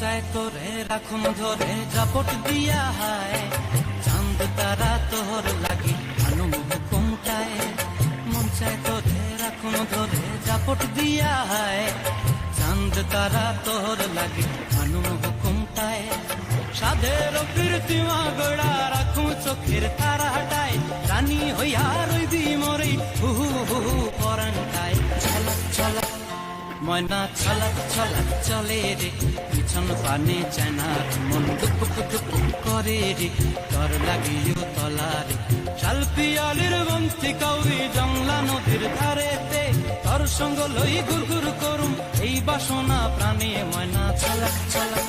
চায় তোরে রাখুন ধরে জাপট দিয়া হায়, চাঁদ তারা তোর লাগি আনুম হুকুমটায়। মন চায় তোরে রাখুন ধরে জাপট দিয়া হায়, চাঁদ তারা তোর লাগি আনুম হুকুমটায়। সাধের কীর্তিমা গোড়া রাখুন চোখের তারা হাটায়, রানী হইয়া রইবি মরে হুহু হুহু পরান্টায়। ছলক ছলক ময়না ছলক ছলক চলে রে, পিছন পানে চায়নার মন টুকুক টুকুক করে রে, তোর লাগিও তলারে। শালপিয়ালির বন্তি কাউরি জংলা নদীর ধারেতে, তোর সঙ্গ লই গুরগুর করুম এই বাসনা প্রাণে। ময়না ছলক ছলক